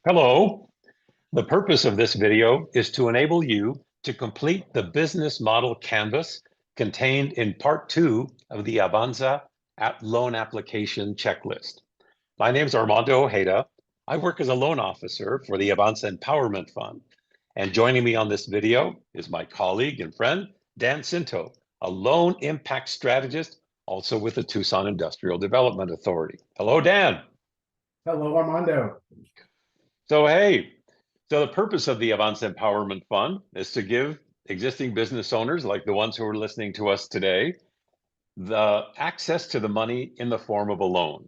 Hello. The purpose of this video is to enable you to complete the business model canvas contained in part 2 of the AVANZA loan application checklist. My name is Armando Ojeda. I work as a loan officer for the AVANZA Empowerment Fund. And joining me on this video is my colleague and friend, Dan Cinto, a loan impact strategist, also with the Tucson Industrial Development Authority. Hello, Dan. Hello, Armando. So the purpose of the AVANZA Empowerment Fund is to give existing business owners, like the ones who are listening to us today, the access to the money in the form of a loan.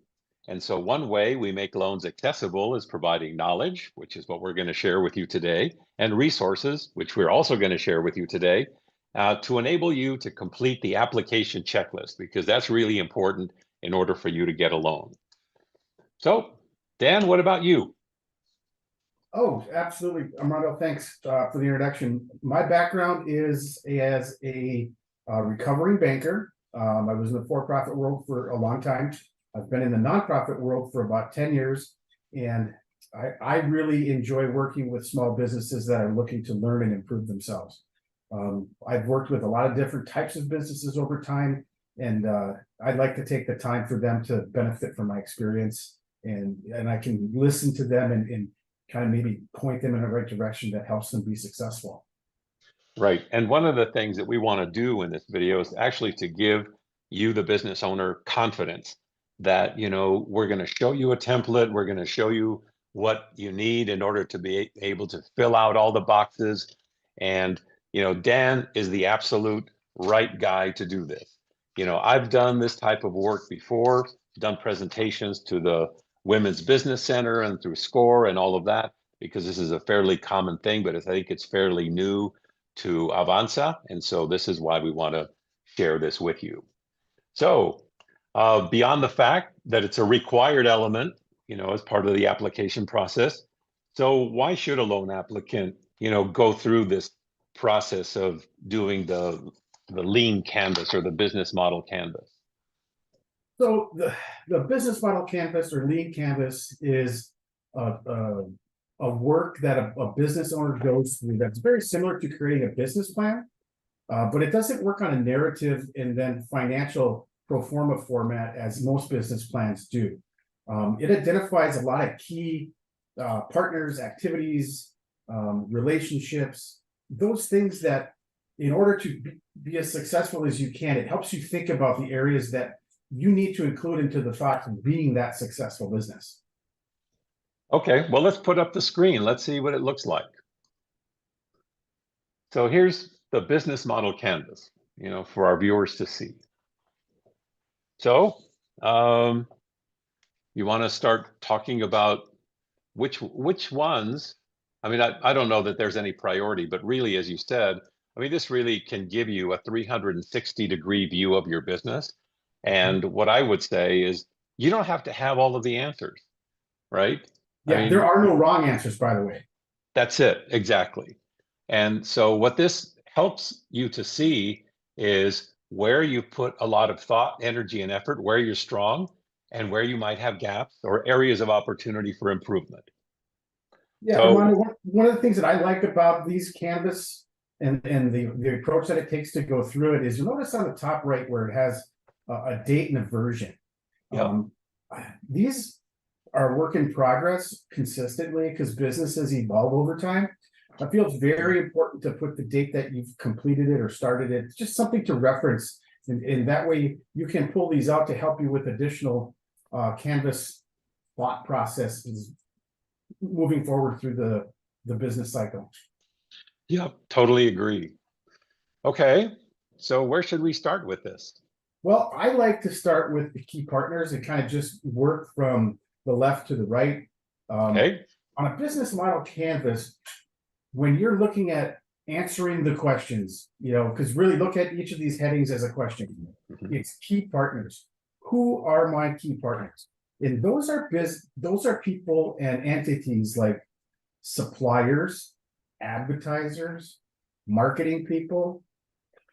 And so one way we make loans accessible is providing knowledge, which is what we're going to share with you today, and resources, which we're also going to share with you today, to enable you to complete the application checklist, because that's really important in order for you to get a loan. So, Dan, what about you? Oh, absolutely, Armando. Thanks for the introduction. My background is as a recovering banker. I was in the for-profit world for a long time. I've been in the nonprofit world for about 10 years, and I really enjoy working with small businesses that are looking to learn and improve themselves. I've worked with a lot of different types of businesses over time, and I'd like to take the time for them to benefit from my experience, and I can listen to them and kind of maybe point them in the right direction that helps them be successful. Right. And one of the things that we want to do in this video is actually to give you, the business owner, confidence that, we're going to show you a template. We're going to show you what you need in order to be able to fill out all the boxes. And, Dan is the absolute right guy to do this. I've done this type of work before, done presentations to the Women's Business Center and through SCORE and all of that, because this is a fairly common thing, but I think it's fairly new to AVANZA. And so this is why we want to share this with you. So beyond the fact that it's a required element, as part of the application process. So why should a loan applicant, go through this process of doing the lean canvas or the business model canvas? So the business model canvas or lean canvas is a work that a business owner goes through that's very similar to creating a business plan, but it doesn't work on a narrative and then financial pro forma format as most business plans do. It identifies a lot of key partners, activities, relationships, those things that in order to be as successful as you can, it helps you think about the areas that you need to include into the thoughts of being that successful business. Okay, well, let's put up the screen. Let's see what it looks like. So here's the business model canvas, for our viewers to see. So you want to start talking about which ones. I mean, I don't know that there's any priority, but really, as you said, I mean, this really can give you a 360-degree view of your business. And what I would say is you don't have to have all of the answers, right? Yeah, I mean, there are no wrong answers, by the way. that's it, exactly. And so what this helps you to see is where you put a lot of thought, energy, and effort, where you're strong, and where you might have gaps or areas of opportunity for improvement. Yeah, So, Armando, one of the things that I like about these canvas and the approach that it takes to go through it is you'll notice on the top right where it has a date and a version. yeah, These are work in progress consistently because businesses evolve over time. I feel it's very important to put the date that you've completed it or started it. It's just something to reference. And that way you can pull these out to help you with additional canvas thought processes moving forward through the business cycle. yeah, totally agree. Okay, so where should we start with this? Well, I like to start with the key partners and kind of just work from the left to the right. Okay, On a business model canvas, when you're looking at answering the questions, because really look at each of these headings as a question. It's key partners. Who are my key partners? And those are people and entities like suppliers, advertisers, marketing people.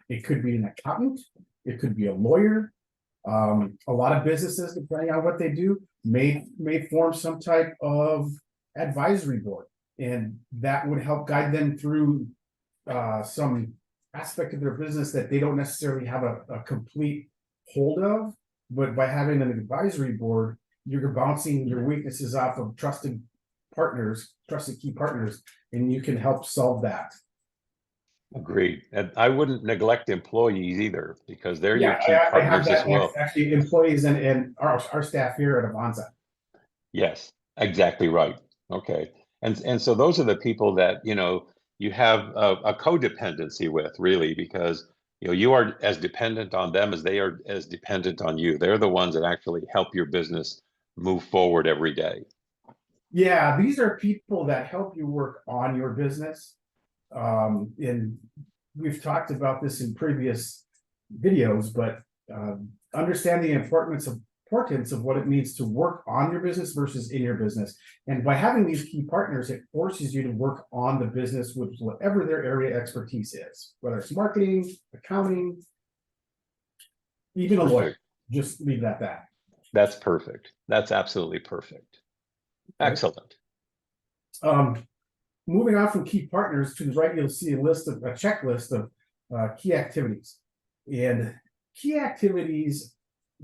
It could be an accountant. It could be a lawyer. A lot of businesses, depending on what they do, may form some type of advisory board, and that would help guide them through some aspect of their business that they don't necessarily have a complete hold of. But by having an advisory board, you're bouncing your weaknesses off of trusted partners, trusted key partners, and you can help solve that. Agreed. And I wouldn't neglect employees either, because they're your Yeah, key I have partners as that next, well. actually, employees and our staff here at Avanza. Yes, exactly right. Okay. And so those are the people that, you have a codependency with, really, because you are as dependent on them as they are as dependent on you. They're the ones that actually help your business move forward every day. Yeah, these are people that help you work on your business. And we've talked about this in previous videos, but understand the importance of what it means to work on your business versus in your business. And by having these key partners, it forces you to work on the business with whatever their area expertise is, whether it's marketing, accounting, even a lawyer. Perfect. Just leave that at that. That's perfect. That's absolutely perfect. Okay. Excellent. Moving on from key partners, to the right, you'll see a checklist of key activities. And key activities,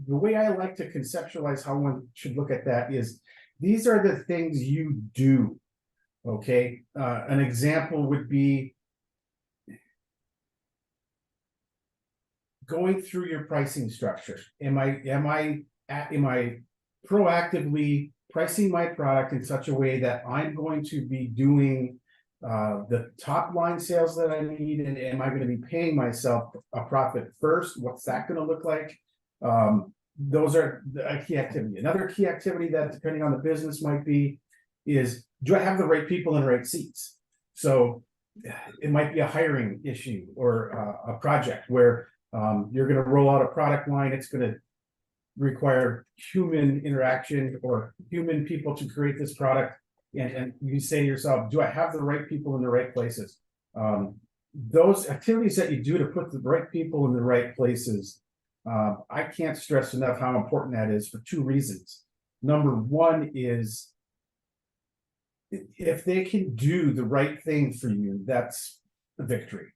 the way I like to conceptualize how one should look at that is, these are the things you do. Okay. An example would be going through your pricing structure. Am I proactively pricing my product in such a way that I'm going to be doing the top line sales that I need, and am I going to be paying myself a profit first? What's that going to look like? Those are a key activity. Another key activity that, depending on the business, might be is, do I have the right people in the right seats? So it might be a hiring issue or a project where you're going to roll out a product line. It's going to require human interaction or human people to create this product. And you say to yourself, do I have the right people in the right places? Those activities that you do to put the right people in the right places, I can't stress enough how important that is, for two reasons. Number one is, if they can do the right thing for you, that's a victory.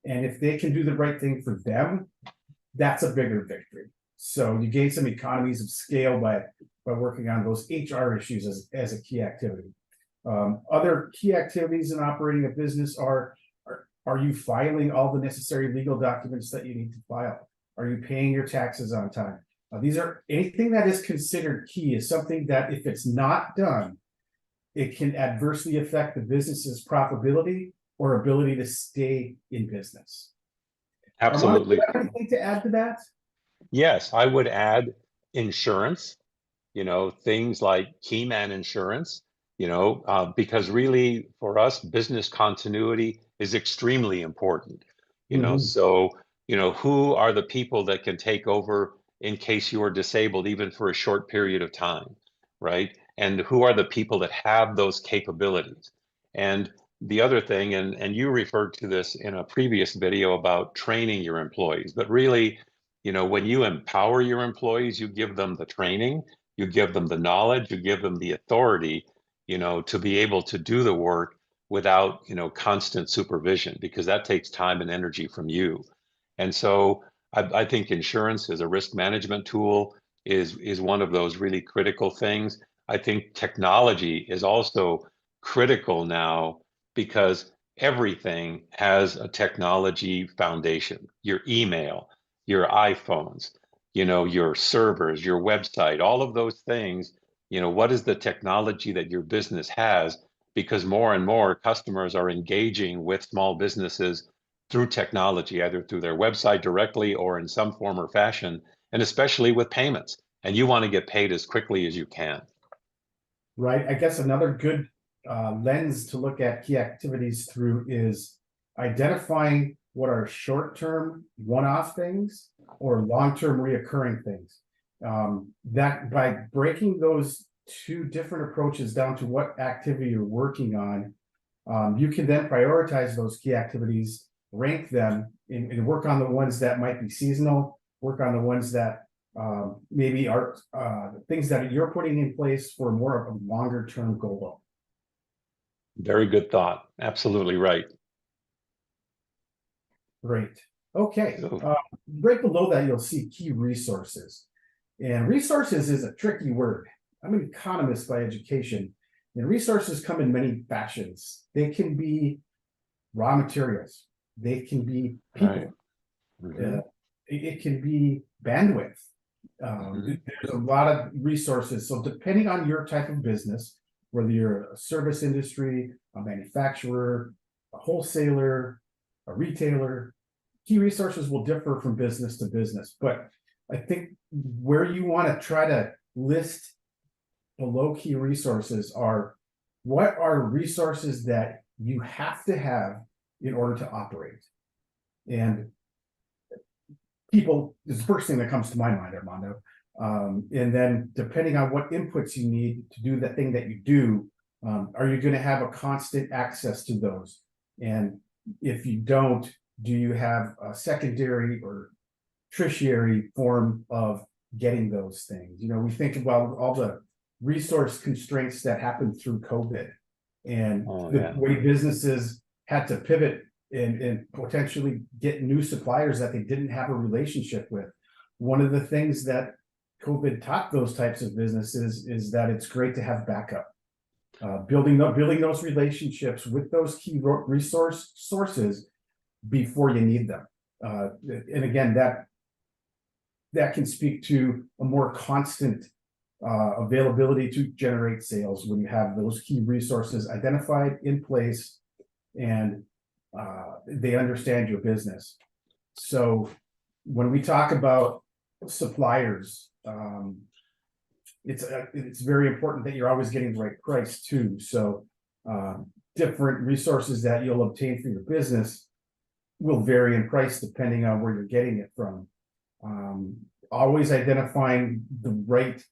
And if they can do the right thing for them, that's a bigger victory. So you gain some economies of scale by working on those HR issues as a key activity. Other key activities in operating a business are you filing all the necessary legal documents that you need to file? Are you paying your taxes on time? These are, anything that is considered key is something that, if it's not done, it can adversely affect the business's profitability or ability to stay in business. Armando, do Absolutely. you have anything to add to that? Yes, I would add insurance, things like key man insurance, because really for us, business continuity is extremely important, Mhm. so, who are the people that can take over in case you are disabled, even for a short period of time, right? And who are the people that have those capabilities? And the other thing, and you referred to this in a previous video about training your employees, but really, when you empower your employees, you give them the training, you give them the knowledge, you give them the authority, to be able to do the work without, constant supervision, because that takes time and energy from you. And so I think insurance as a risk management tool is one of those really critical things. I think technology is also critical now, because everything has a technology foundation. Your email, your iPhones, your servers, your website, all of those things, what is the technology that your business has? Because more and more customers are engaging with small businesses through technology, either through their website directly or in some form or fashion, and especially with payments. And you want to get paid as quickly as you can. Right. I guess another good lens to look at key activities through is identifying what are short-term one-off things or long-term reoccurring things. That by breaking those two different approaches down to what activity you're working on, you can then prioritize those key activities, rank them, and work on the ones that might be seasonal, work on the ones that maybe are things that you're putting in place for more of a longer term goal. Very good thought. Absolutely right. Great. Okay. So, Right below that, you'll see key resources. And resources is a tricky word. I'm an economist by education, and resources come in many fashions. They can be raw materials, they can be right. people, Hmm. uh, it can be bandwidth. Hmm. There's a lot of resources. So, depending on your type of business, whether you're a service industry, a manufacturer, a wholesaler, a retailer, key resources will differ from business to business. But I think where you want to try to list below key resources are what are resources that you have to have in order to operate. And people is the first thing that comes to my mind, Armando. And then depending on what inputs you need to do the thing that you do, are you going to have a constant access to those? And if you don't, do you have a secondary or tertiary form of getting those things? You know, we think about all the resource constraints that happened through COVID and Oh, the yeah. way businesses had to pivot and potentially get new suppliers that they didn't have a relationship with. One of the things that COVID taught those types of businesses is that it's great to have backup. Building those relationships with those key resource sources before you need them. And again, that can speak to a more constant availability to generate sales when you have those key resources identified in place and they understand your business. So when we talk about suppliers, it's very important that you're always getting the right price too. So different resources that you'll obtain for your business will vary in price depending on where you're getting it from. Always identifying the right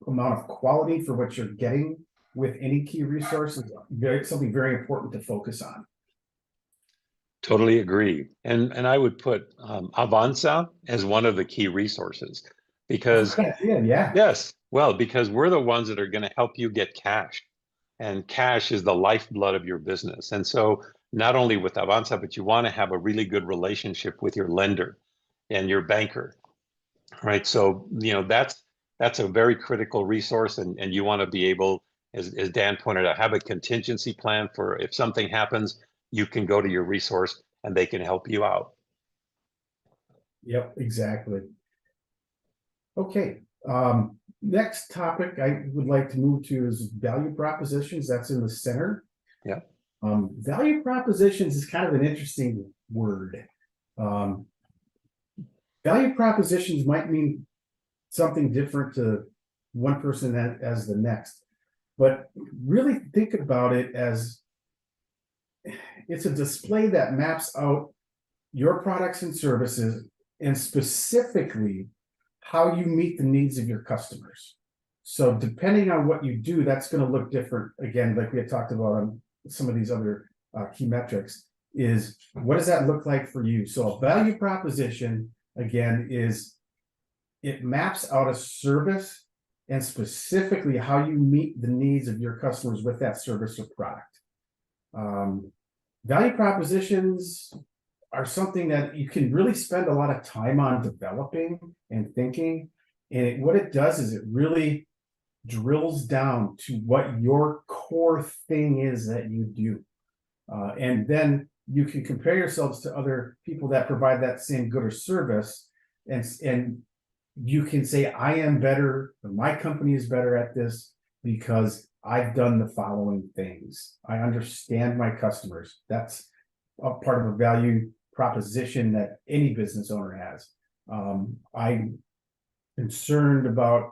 amount of quality for what you're getting with any key resource is something very important to focus on. Totally agree. And I would put AVANZA as one of the key resources because, Yeah. yes, well, because we're the ones that are going to help you get cash. And cash is the lifeblood of your business. And so not only with AVANZA, but you want to have a really good relationship with your lender and your banker, right? So, that's a very critical resource, and you want to be able, as Dan pointed out, have a contingency plan for if something happens, you can go to your resource and they can help you out. Yep, exactly. Okay. Next topic I would like to move to is value propositions. That's in the center. Yeah. Value propositions is kind of an interesting word. Um, value propositions might mean something different to one person as the next, but really think about it as it's a display that maps out your products and services and specifically how you meet the needs of your customers. So depending on what you do, that's going to look different. Again, like we had talked about on some of these other key metrics, is what does that look like for you? So a value proposition, again, is it maps out a service and specifically how you meet the needs of your customers with that service or product. Value propositions are something that you can really spend a lot of time on developing and thinking. And what it does is it really drills down to what your core thing is that you do. And then you can compare yourselves to other people that provide that same good or service. And you can say, I am better, or my company is better at this because I've done the following things. I understand my customers. That's a part of a value proposition that any business owner has. I'm concerned about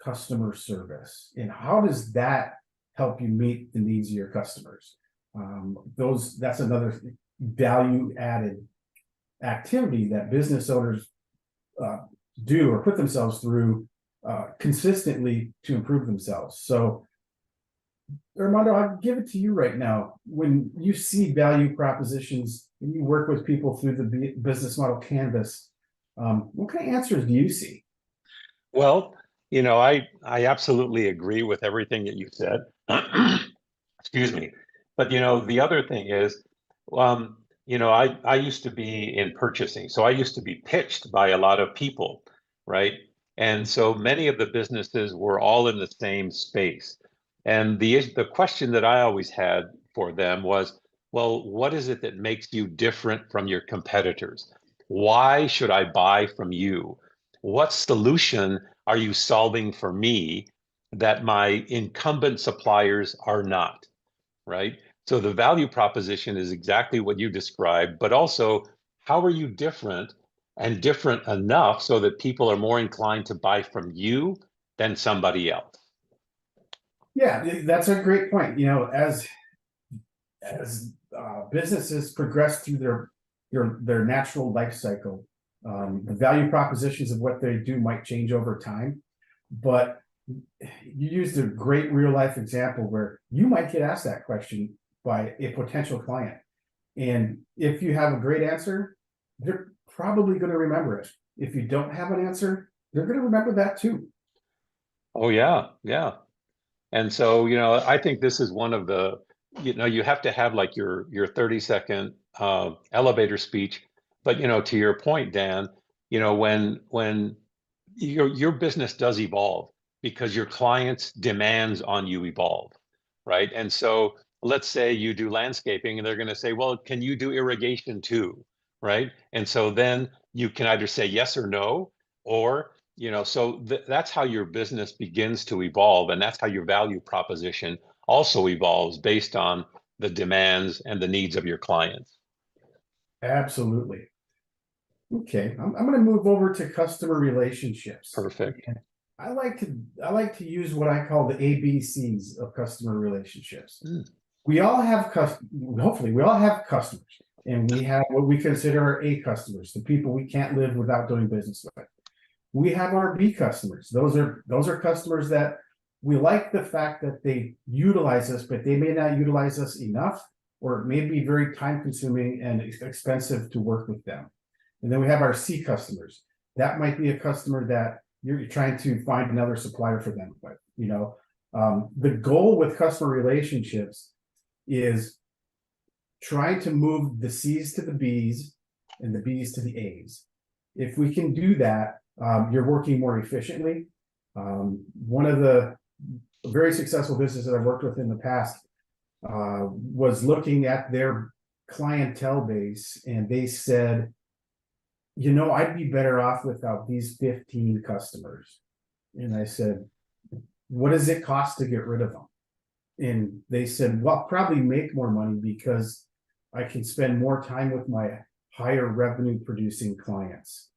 customer service and how does that help you meet the needs of your customers? That's another value added activity that business owners do or put themselves through consistently to improve themselves. So Armando, I'll give it to you right now. When you see value propositions and you work with people through the business model canvas, what kind of answers do you see? Well, I absolutely agree with everything that you said. Excuse me. But you know, the other thing is, I used to be in purchasing, so I used to be pitched by a lot of people, right? And so many of the businesses were all in the same space. And the question that I always had for them was, well, what is it that makes you different from your competitors? Why should I buy from you? What solution are you solving for me that my incumbent suppliers are not? Right? So the value proposition is exactly what you described, but also how are you different and different enough so that people are more inclined to buy from you than somebody else? Yeah, that's a great point. You know, as businesses progress through their natural life cycle, the value propositions of what they do might change over time. But you used a great real life example where you might get asked that question by a potential client. And if you have a great answer, they're probably going to remember it. If you don't have an answer, they're going to remember that too. Oh yeah, yeah. And so, I think this is one of the, you have to have like your 30-second elevator speech. But to your point, Dan, when your business does evolve because your clients' demands on you evolve, right? And so let's say you do landscaping and they're going to say, well, can you do irrigation too? Right? And so then you can either say yes or no, or so that's how your business begins to evolve, and that's how your value proposition also evolves based on the demands and the needs of your clients. Absolutely. Okay, I'm going to move over to customer relationships. Perfect. And I like to use what I call the ABCs of customer relationships. Mm. We all have hopefully we all have customers, and we have what we consider our A customers, the people we can't live without doing business with. We have our B customers. Those are customers that we like the fact that they utilize us, but they may not utilize us enough, or it may be very time consuming and expensive to work with them. And then we have our C customers. That might be a customer that you're trying to find another supplier for them. But the goal with customer relationships is trying to move the C's to the B's and the B's to the A's. If we can do that, you're working more efficiently. One of the very successful businesses that I've worked with in the past was looking at their clientele base, and they said, I'd be better off without these 15 customers. And I said, what does it cost to get rid of them? And they said, well, probably make more money because I can spend more time with my higher revenue producing clients.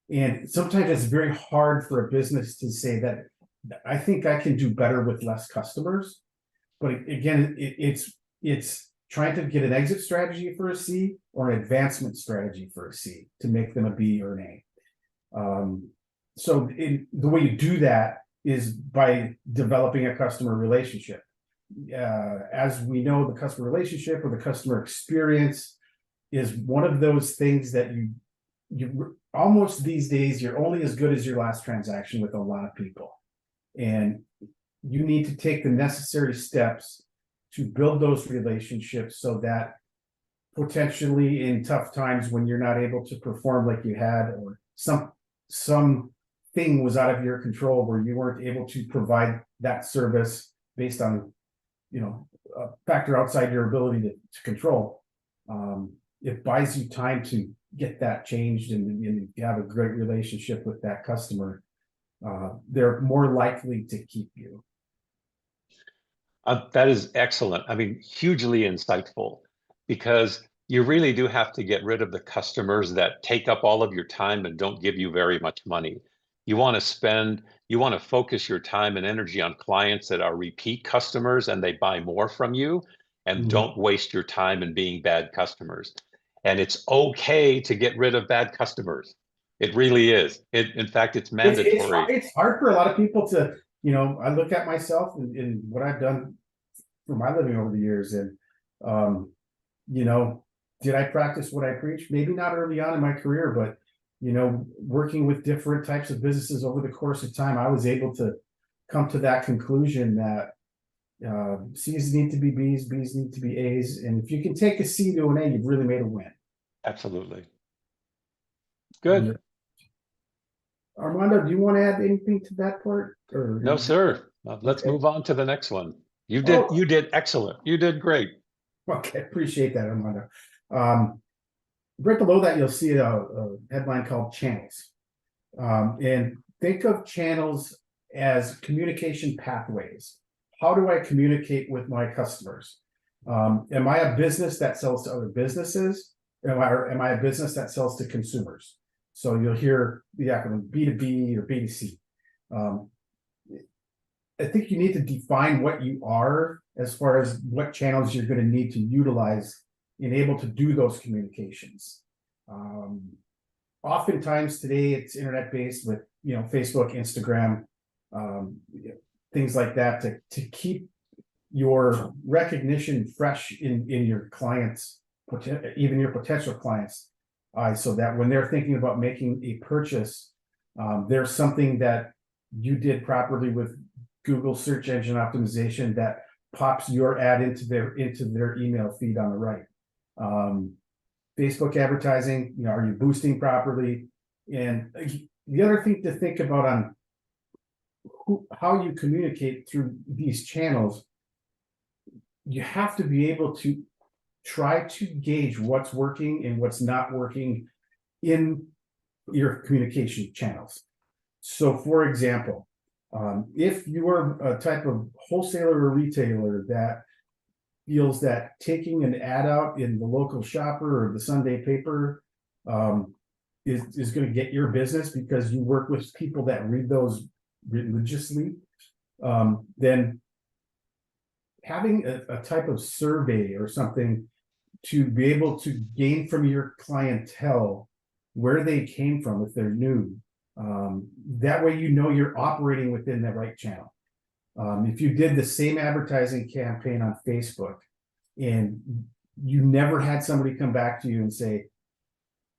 And sometimes it's very hard for a business to say that I think I can do better with less customers. But again, it's trying to get an exit strategy for a C or an advancement strategy for a C to make them a B or an A. So the way you do that is by developing a customer relationship. As we know, the customer relationship or the customer experience is one of those things that you almost these days, you're only as good as your last transaction with a lot of people. And you need to take the necessary steps to build those relationships so that potentially in tough times when you're not able to perform like you had, or some thing was out of your control where you weren't able to provide that service based on a factor outside your ability to control, it buys you time to get that changed, and you have a great relationship with that customer. They're more likely to keep you. That is excellent. I mean, hugely insightful, because you really do have to get rid of the customers that take up all of your time and don't give you very much money. You want to focus your time and energy on clients that are repeat customers and they buy more from you, and don't waste your time in being bad customers. And it's okay to get rid of bad customers. It really is. In fact, it's mandatory. It's hard for a lot of people to, I look at myself and what I've done for my living over the years, and did I practice what I preach? Maybe not early on in my career, but working with different types of businesses over the course of time, I was able to come to that conclusion that C's need to be B's, B's need to be A's, and if you can take a C to an A, you've really made a win. Absolutely. And Good. Armando, do you want to add anything to that part? Or No, sir. Let's okay. move on to the next one. Oh, You did excellent. You did great. okay, appreciate that, Armando. Um, right below that, you'll see a headline called channels. And think of channels as communication pathways. How do I communicate with my customers? Am I a business that sells to other businesses? Am I a business that sells to consumers? So you'll hear the acronym B2B or B2C. Um, I think you need to define what you are as far as what channels you're going to need to utilize and able to do those communications. Oftentimes today it's internet based with Facebook, Instagram, um, things like that to keep your recognition fresh in your clients, even your potential clients, so that when they're thinking about making a purchase, there's something that you did properly with Google search engine optimization that pops your ad into their email feed on the right. Facebook advertising, are you boosting properly? And the other thing to think about on how you communicate through these channels, you have to be able to try to gauge what's working and what's not working in your communication channels. So for example, if you are a type of wholesaler or retailer that feels that taking an ad out in the local shopper or the Sunday paper is going to get your business because you work with people that read those religiously, then having a type of survey or something to be able to gain from your clientele where they came from if they're new. That way you're operating within the right channel. If you did the same advertising campaign on Facebook and you never had somebody come back to you and say,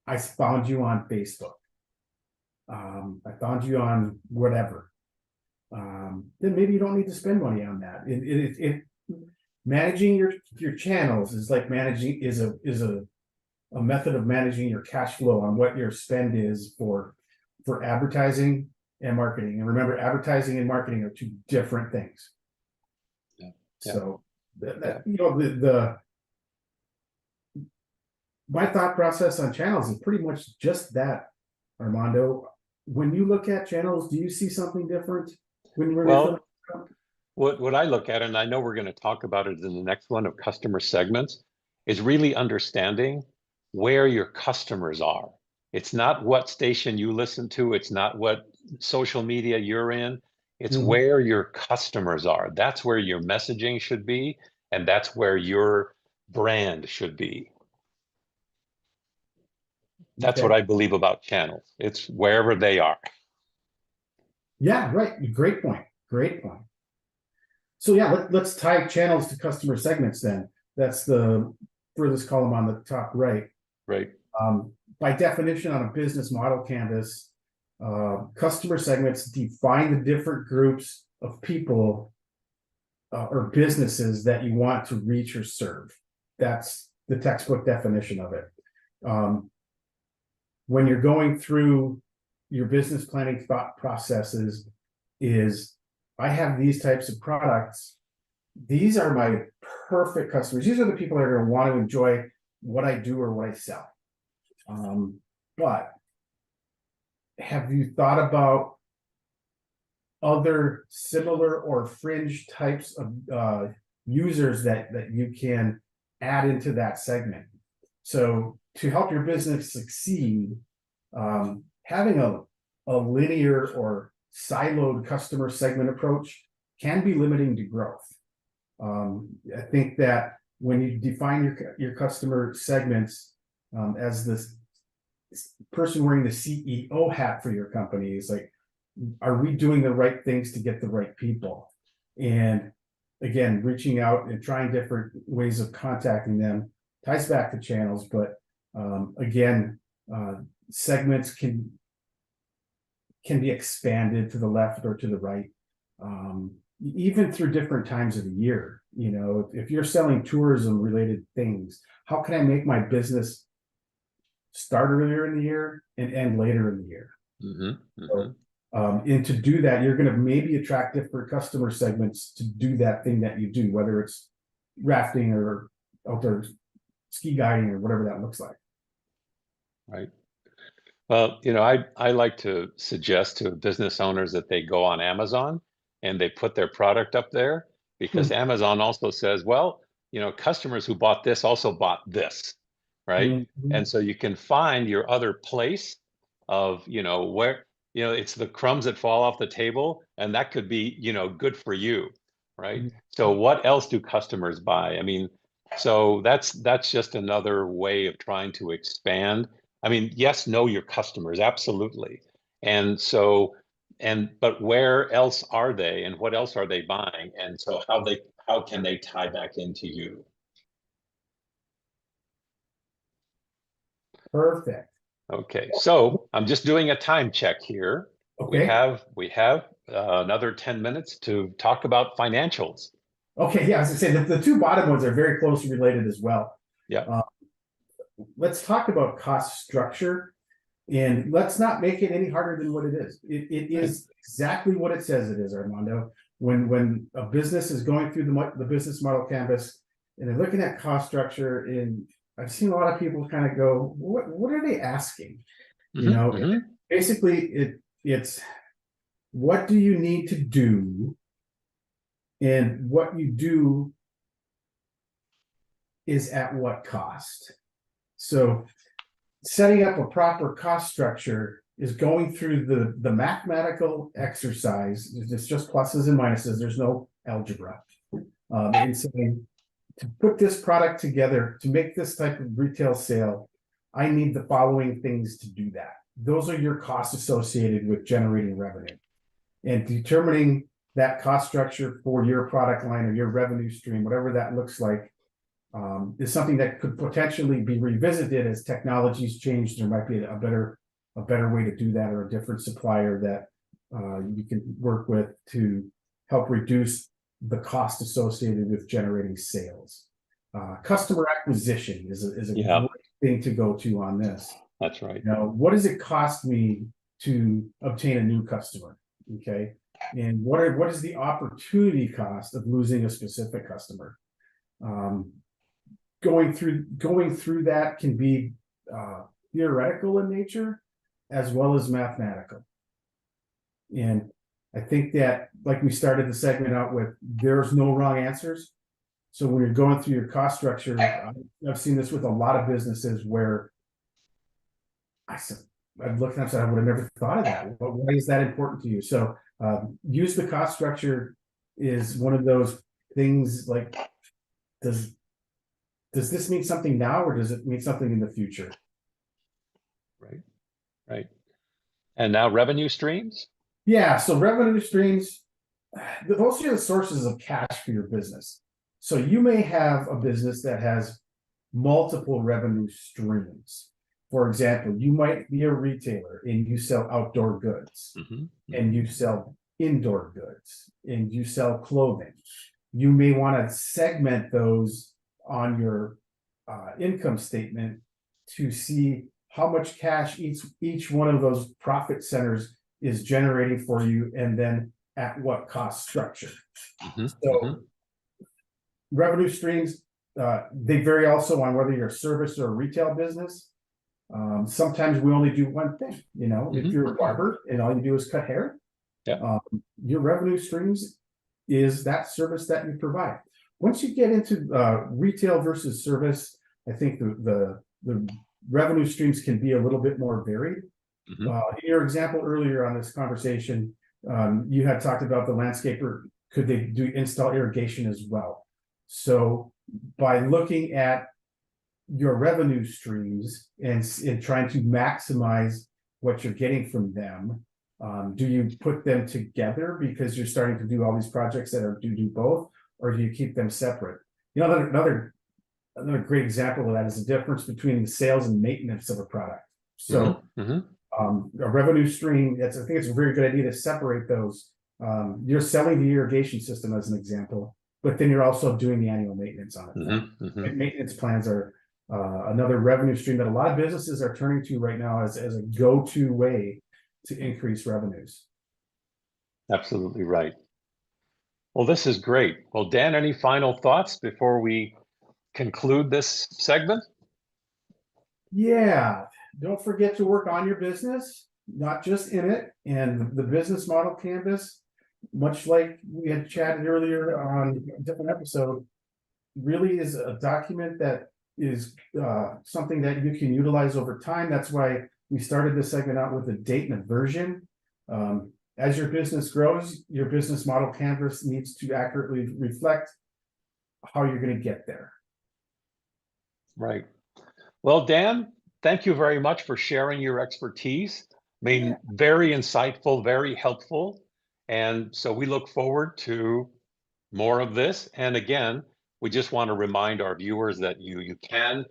I found you on Facebook, I found you on whatever, then maybe you don't need to spend money on that. Managing your channels is like managing is a method of managing your cash flow on what your spend is for advertising and marketing. And remember, advertising and marketing are two different things. Yeah. So my thought process on channels is pretty much just that, Armando. When you look at channels, do you see something different when you're Well, what I look at, and I know we're going to talk about it in the next one of customer segments, is really understanding where your customers are. It's not what station you listen to. It's not what social media you're in. It's Mhm. where your customers are. That's where your messaging should be, and that's where your brand should be. That's what Okay. I believe about channels. It's wherever they are. Yeah, right. Great point. Great point. So yeah, let's tie channels to customer segments then. That's the furthest column on the top right. Right. By definition, on a business model canvas, customer segments define the different groups of people or businesses that you want to reach or serve. That's the textbook definition of it. When you're going through your business planning thought processes, is I have these types of products. These are my perfect customers. These are the people that are going to want to enjoy what I do or what I sell. But have you thought about other similar or fringe types of users that you can add into that segment? So to help your business succeed, having a linear or siloed customer segment approach can be limiting to growth. I think that when you define your customer segments as this person wearing the CEO hat for your company, is like, are we doing the right things to get the right people? And again, reaching out and trying different ways of contacting them ties back to channels, but again, segments can be expanded to the left or to the right. even through different times of the year. You know, if you're selling tourism related things, how can I make my business start earlier in the year and end later in the year? So, and to do that, you're going to maybe attract different customer segments to do that thing that you do, whether it's rafting or outdoor ski guiding or whatever that looks like. Right. Well, you know, I like to suggest to business owners that they go on Amazon and they put their product up there, because Amazon also says, well, you know, customers who bought this also bought this, right? Mhm. And so you can find your other place of, you know, where, you know, it's the crumbs that fall off the table, and that could be, you know, good for you, right? So what else do customers buy? I mean, so that's just another way of trying to expand. I mean, yes, know your customers, absolutely. And so, but where else are they, and what else are they buying? And so how can they tie back into you? Perfect. Okay, so I'm just doing a time check here. Okay. We have another 10 minutes to talk about financials. Okay. Yeah, I was gonna say the two bottom ones are very closely related as well. Yeah. Uh, let's talk about cost structure, and let's not make it any harder than what it is. It Right. is exactly what it says it is, Armando. When a business is going through the business model canvas and they're looking at cost structure, and I've seen a lot of people kind of go, what are they asking? You know, basically it's what do you need to do, and what you do is at what cost. So setting up a proper cost structure is going through the mathematical exercise. It's just pluses and minuses. There's no algebra. And saying, to put this product together, to make this type of retail sale, I need the following things to do that. Those are your costs associated with generating revenue. And determining that cost structure for your product line or your revenue stream, whatever that looks like, is something that could potentially be revisited as technologies change. There might be a better way to do that, or a different supplier that you can work with to help reduce the cost associated with generating sales. Customer acquisition is a great thing to go to on this. That's right. You know, what does it cost me to obtain a new customer? Okay. And what is the opportunity cost of losing a specific customer? Going through that can be theoretical in nature as well as mathematical. And I think that, like we started the segment out with, there's no wrong answers. So when you're going through your cost structure, I've seen this with a lot of businesses where I've looked and I said, I would have never thought of that. But why is that important to you? So use the cost structure is one of those things. Like, does this mean something now, or does it mean something in the future? Right. Right. And now revenue streams? Yeah, so revenue streams, those are the sources of cash for your business. So you may have a business that has multiple revenue streams. For example, you might be a retailer and you sell outdoor goods, and you sell indoor goods, and you sell clothing. You may want to segment those on your income statement to see how much cash each one of those profit centers is generating for you, and then at what cost structure. So revenue streams, they vary also on whether you're a service or a retail business. Sometimes we only do one thing. You know, if you're a barber and all you do is cut hair, your revenue streams is that service that you provide. Once you get into retail versus service, I think the revenue streams can be a little bit more varied. In your example earlier on this conversation, you had talked about the landscaper. Could they do install irrigation as well? So by looking at your revenue streams and trying to maximize what you're getting from them, do you put them together because you're starting to do all these projects that do both, or do you keep them separate? You know, another great example of that is the difference between the sales and maintenance of a product. So a revenue stream, I think it's a very good idea to separate those. You're selling the irrigation system as an example, but then you're also doing the annual maintenance on it. Maintenance plans are another revenue stream that a lot of businesses are turning to right now as a go-to way to increase revenues. Absolutely right. Well, this is great. Well, Dan, any final thoughts before we conclude this segment? Yeah, don't forget to work on your business, not just in it. And the business model canvas, much like we had chatted earlier on a different episode, really is a document that is something that you can utilize over time. That's why we started this segment out with a date and a version. As your business grows, your business model canvas needs to accurately reflect how you're going to get there. Right. Well, Dan, thank you very much for sharing your expertise. I mean, very insightful, very helpful. And so we look forward to more of this. And again, we just want to remind our viewers that you can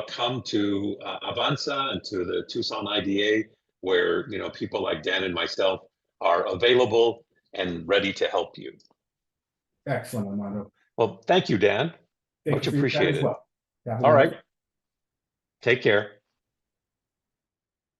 come to AVANZA and to the Tucson IDA, where people like Dan and myself are available and ready to help you. Excellent, Armando. Well, thank you, Dan. Thank Much you for your time as appreciated. well. All right. Take care.